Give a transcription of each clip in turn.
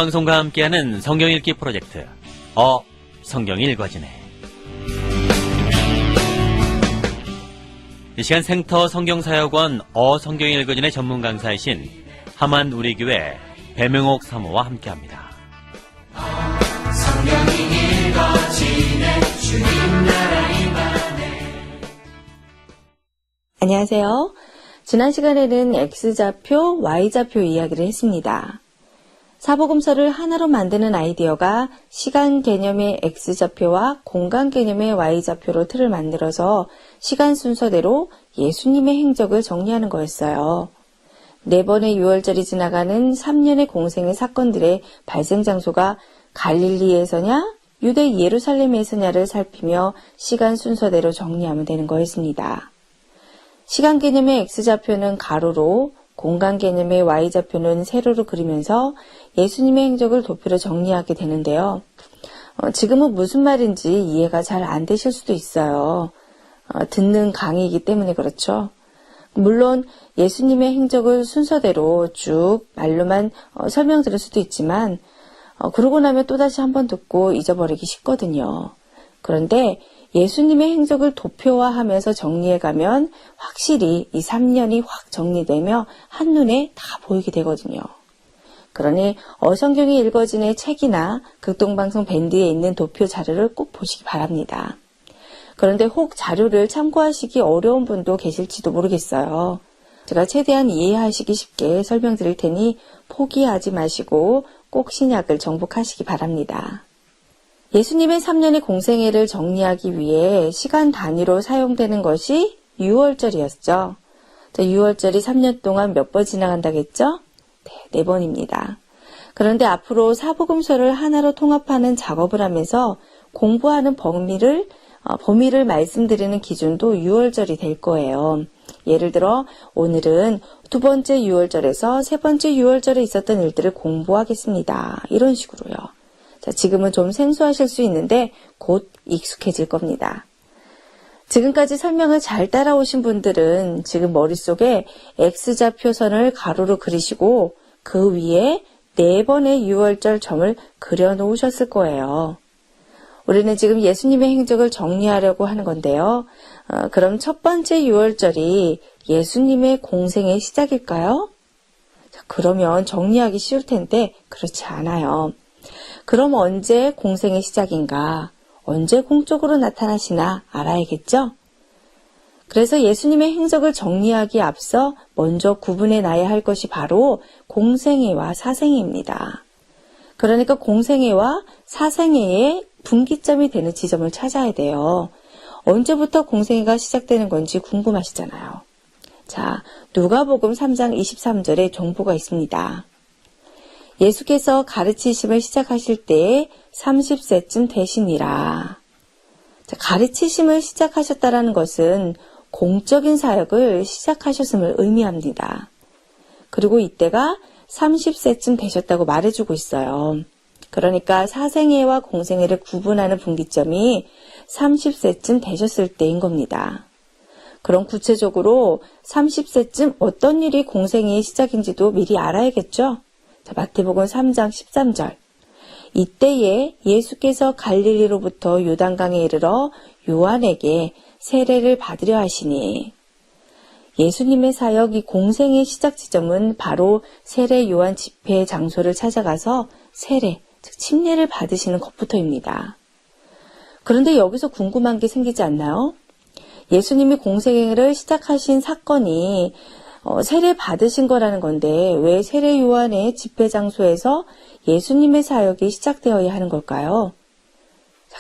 방송과 함께하는 성경 읽기 프로젝트 성경이 읽어지네. 이 시간 생터 성경사역원 성경이 읽어지네 전문 강사이신 함안 우리교회 배명옥 사모와 함께합니다. 성경이 읽어지네 주님 나라 임하네. 안녕하세요. 지난 시간에는 X좌표, Y좌표 이야기를 했습니다. 사복음서를 하나로 만드는 아이디어가 시간 개념의 X좌표와 공간 개념의 Y좌표로 틀을 만들어서 시간 순서대로 예수님의 행적을 정리하는 거였어요. 4번의 유월절이 지나가는 3년의 공생의 사건들의 발생 장소가 갈릴리에서냐, 유대 예루살렘에서냐를 살피며 시간 순서대로 정리하면 되는 거였습니다. 시간 개념의 X좌표는 가로로, 공간 개념의 Y좌표는 세로로 그리면서 예수님의 행적을 도표로 정리하게 되는데요. 지금은 무슨 말인지 이해가 잘 안 되실 수도 있어요. 듣는 강의이기 때문에 그렇죠. 물론 예수님의 행적을 순서대로 쭉 말로만 설명드릴 수도 있지만 그러고 나면 또다시 한번 듣고 잊어버리기 쉽거든요. 그런데 예수님의 행적을 도표화하면서 정리해가면 확실히 이 3년이 확 정리되며 한눈에 다 보이게 되거든요. 그러니 성경이 읽어지는 책이나 극동방송 밴드에 있는 도표 자료를 꼭 보시기 바랍니다. 그런데 혹 자료를 참고하시기 어려운 분도 계실지도 모르겠어요. 제가 최대한 이해하시기 쉽게 설명드릴 테니 포기하지 마시고 꼭 신약을 정복하시기 바랍니다. 예수님의 3년의 공생애를 정리하기 위해 시간 단위로 사용되는 것이 유월절이었죠. 유월절이 3년 동안 몇 번 지나간다겠죠? 네, 4번입니다. 그런데 앞으로 사복음서를 하나로 통합하는 작업을 하면서 공부하는 범위를 말씀드리는 기준도 유월절이 될 거예요. 예를 들어 오늘은 2번째 유월절에서 3번째 유월절에 있었던 일들을 공부하겠습니다. 이런 식으로요. 지금은 좀 생소하실 수 있는데 곧 익숙해질 겁니다. 지금까지 설명을 잘 따라오신 분들은 지금 머릿속에 X좌표선을 가로로 그리시고 그 위에 4번의 유월절 점을 그려놓으셨을 거예요. 우리는 지금 예수님의 행적을 정리하려고 하는 건데요. 그럼 첫 번째 유월절이 예수님의 공생의 시작일까요? 그러면 정리하기 쉬울 텐데 그렇지 않아요. 그럼 언제 공생의 시작인가? 언제 공적으로 나타나시나 알아야겠죠? 그래서 예수님의 행적을 정리하기에 앞서 먼저 구분해 놔야 할 것이 바로 공생애와 사생애입니다. 그러니까 공생애와 사생애의 분기점이 되는 지점을 찾아야 돼요. 언제부터 공생애가 시작되는 건지 궁금하시잖아요. 자, 누가복음 3장 23절에 정보가 있습니다. 예수께서 가르치심을 시작하실 때에 30세쯤 되시니라. 가르치심을 시작하셨다라는 것은 공적인 사역을 시작하셨음을 의미합니다. 그리고 이때가 30세쯤 되셨다고 말해주고 있어요. 그러니까 사생애와 공생애를 구분하는 분기점이 30세쯤 되셨을 때인 겁니다. 그럼 구체적으로 30세쯤 어떤 일이 공생애의 시작인지도 미리 알아야겠죠? 마태복음 3장 13절. 이때에 예수께서 갈릴리로부터 요단강에 이르러 요한에게 세례를 받으려 하시니. 예수님의 사역이 공생의 시작 지점은 바로 세례 요한 집회 장소를 찾아가서 세례, 즉 침례를 받으시는 것부터입니다. 그런데 여기서 궁금한 게 생기지 않나요? 예수님이 공생애를 시작하신 사건이 세례 받으신 거라는 건데 왜 세례 요한의 집회 장소에서 예수님의 사역이 시작되어야 하는 걸까요?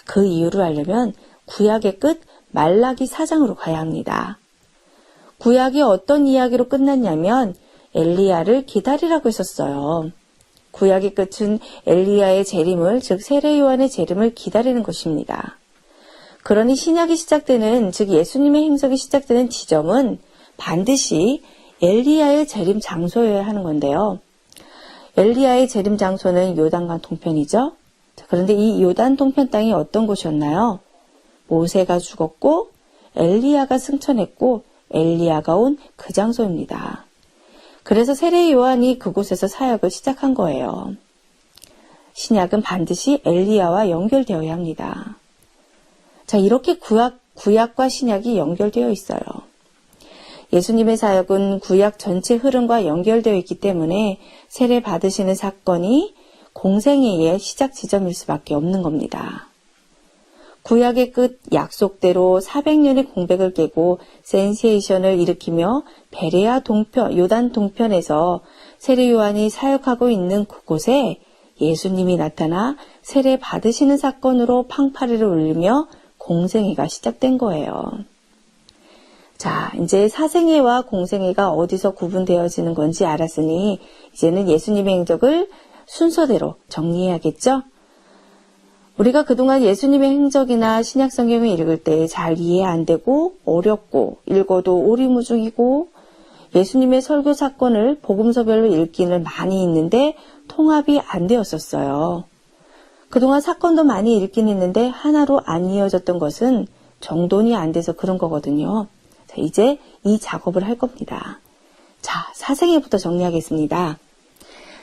그 이유를 알려면 구약의 끝 말라기 4장으로 가야 합니다. 구약이 어떤 이야기로 끝났냐면 엘리야를 기다리라고 했었어요. 구약의 끝은 엘리야의 재림을, 즉 세례 요한의 재림을 기다리는 것입니다. 그러니 신약이 시작되는, 즉 예수님의 행적이 시작되는 지점은 반드시 엘리야의 재림 장소여야 하는 건데요. 엘리야의 재림 장소는 요단강 동편이죠. 그런데 이 요단 동편 땅이 어떤 곳이었나요? 모세가 죽었고 엘리야가 승천했고 엘리야가 온 그 장소입니다. 그래서 세례 요한이 그곳에서 사역을 시작한 거예요. 신약은 반드시 엘리야와 연결되어야 합니다. 자, 이렇게 구약과 신약이 연결되어 있어요. 예수님의 사역은 구약 전체 흐름과 연결되어 있기 때문에 세례 받으시는 사건이 공생애의 시작 지점일 수밖에 없는 겁니다. 구약의 끝 약속대로 400년의 공백을 깨고 센세이션을 일으키며 베레아 동편, 요단 동편에서 세례 요한이 사역하고 있는 그곳에 예수님이 나타나 세례 받으시는 사건으로 팡파리를 울리며 공생애가 시작된 거예요. 자, 이제 사생애와 공생애가 어디서 구분되어지는 건지 알았으니 이제는 예수님의 행적을 순서대로 정리해야겠죠? 우리가 그동안 예수님의 행적이나 신약 성경을 읽을 때 잘 이해 안 되고 어렵고 읽어도 오리무중이고 예수님의 설교 사건을 복음서별로 읽기는 많이 있는데 통합이 안 되었었어요. 그동안 사건도 많이 읽긴 했는데 하나로 안 이어졌던 것은 정돈이 안 돼서 그런 거거든요. 자, 이제 이 작업을 할 겁니다. 자, 사생애부터 정리하겠습니다.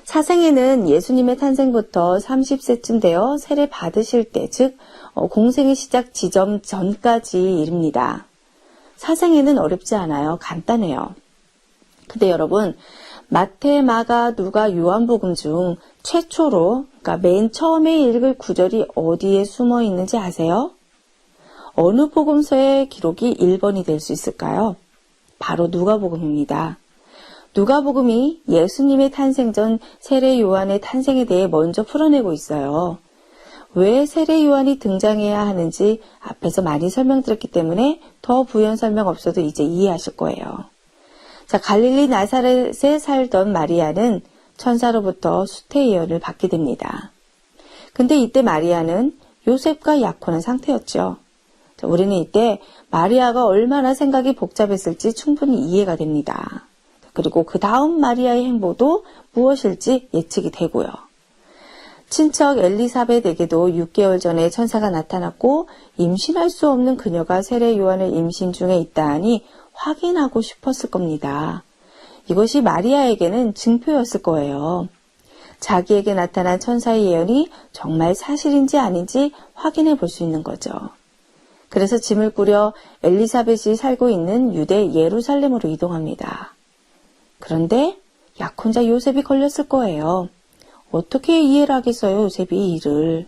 사생애는 예수님의 탄생부터 30세쯤 되어 세례 받으실 때, 즉 공생의 시작 지점 전까지 이릅니다. 사생애는 어렵지 않아요. 간단해요. 근데 여러분, 마태, 마가, 누가, 요한복음 중 최초로, 그러니까 맨 처음에 읽을 구절이 어디에 숨어 있는지 아세요? 어느 복음서의 기록이 1번이 될 수 있을까요? 바로 누가복음입니다. 누가복음이 예수님의 탄생 전 세례 요한의 탄생에 대해 먼저 풀어내고 있어요. 왜 세례 요한이 등장해야 하는지 앞에서 많이 설명드렸기 때문에 더 부연 설명 없어도 이제 이해하실 거예요. 자, 갈릴리 나사렛에 살던 마리아는 천사로부터 수태 예언을 받게 됩니다. 근데 이때 마리아는 요셉과 약혼한 상태였죠. 자, 우리는 이때 마리아가 얼마나 생각이 복잡했을지 충분히 이해가 됩니다. 그리고 그 다음 마리아의 행보도 무엇일지 예측이 되고요. 친척 엘리사벳에게도 6개월 전에 천사가 나타났고 임신할 수 없는 그녀가 세례 요한을 임신 중에 있다 하니 확인하고 싶었을 겁니다. 이것이 마리아에게는 증표였을 거예요. 자기에게 나타난 천사의 예언이 정말 사실인지 아닌지 확인해 볼 수 있는 거죠. 그래서 짐을 꾸려 엘리사벳이 살고 있는 유대 예루살렘으로 이동합니다. 그런데 약혼자 요셉이 걸렸을 거예요. 어떻게 이해를 하겠어요, 요셉이 이 일을.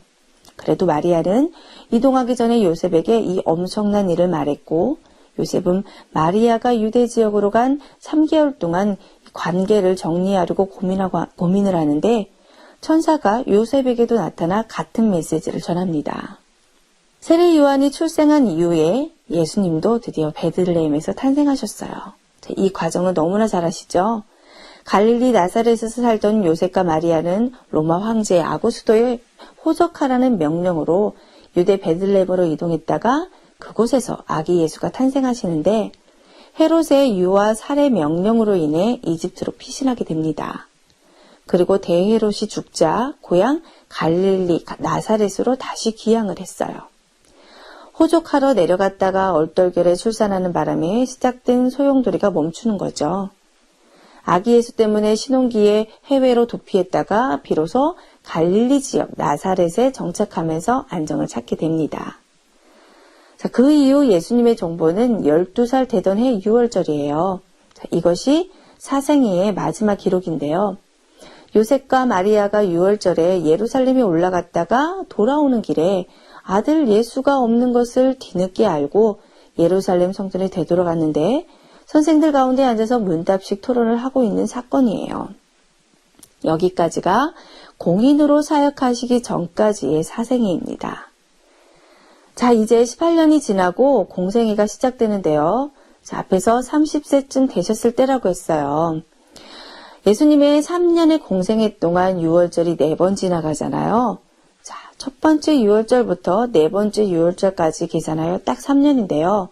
그래도 마리아는 이동하기 전에 요셉에게 이 엄청난 일을 말했고 요셉은 마리아가 유대 지역으로 간 3개월 동안 관계를 정리하려고 고민을 하는데 천사가 요셉에게도 나타나 같은 메시지를 전합니다. 세례 요한이 출생한 이후에 예수님도 드디어 베들레헴에서 탄생하셨어요. 이 과정은 너무나 잘 아시죠? 갈릴리 나사렛에서 살던 요셉과 마리아는 로마 황제 아구스도의 호적하라는 명령으로 유대 베들레헴으로 이동했다가 그곳에서 아기 예수가 탄생하시는데 헤롯의 유아 살해 명령으로 인해 이집트로 피신하게 됩니다. 그리고 대헤롯이 죽자 고향 갈릴리 나사렛으로 다시 귀향을 했어요. 호족하러 내려갔다가 얼떨결에 출산하는 바람에 시작된 소용돌이가 멈추는 거죠. 아기 예수 때문에 신혼기에 해외로 도피했다가 비로소 갈릴리 지역 나사렛에 정착하면서 안정을 찾게 됩니다. 자, 그 이후 예수님의 정보는 12살 되던 해 6월절이에요. 자, 이것이 사생애의 마지막 기록인데요. 요셉과 마리아가 6월절에 예루살렘에 올라갔다가 돌아오는 길에 아들 예수가 없는 것을 뒤늦게 알고 예루살렘 성전에 되돌아갔는데 선생들 가운데 앉아서 문답식 토론을 하고 있는 사건이에요. 여기까지가 공인으로 사역하시기 전까지의 사생애입니다. 자, 이제 18년이 지나고 공생애가 시작되는데요. 자, 앞에서 30세쯤 되셨을 때라고 했어요. 예수님의 3년의 공생애 동안 6월절이 4번 지나가잖아요. 자, 첫 번째 6월절부터 네 번째 6월절까지 계산하여 딱 3년인데요.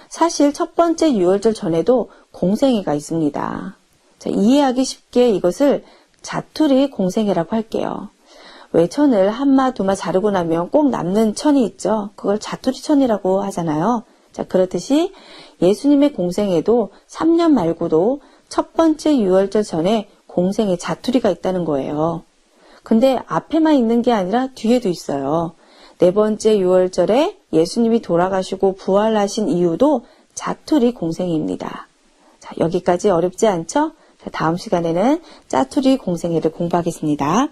사실 첫 번째 6월절 전에도 공생애가 있습니다. 자, 이해하기 쉽게 이것을 자투리 공생애라고 할게요. 외천을 한마 두마 자르고 나면 꼭 남는 천이 있죠. 그걸 자투리천이라고 하잖아요. 자, 그렇듯이 예수님의 공생애도 3년 말고도 첫 번째 6월절 전에 공생애 자투리가 있다는 거예요. 근데 앞에만 있는 게 아니라 뒤에도 있어요. 네 번째 유월절에 예수님이 돌아가시고 부활하신 이유도 짜투리 공생애입니다. 자, 여기까지 어렵지 않죠? 자, 다음 시간에는 짜투리 공생애를 공부하겠습니다.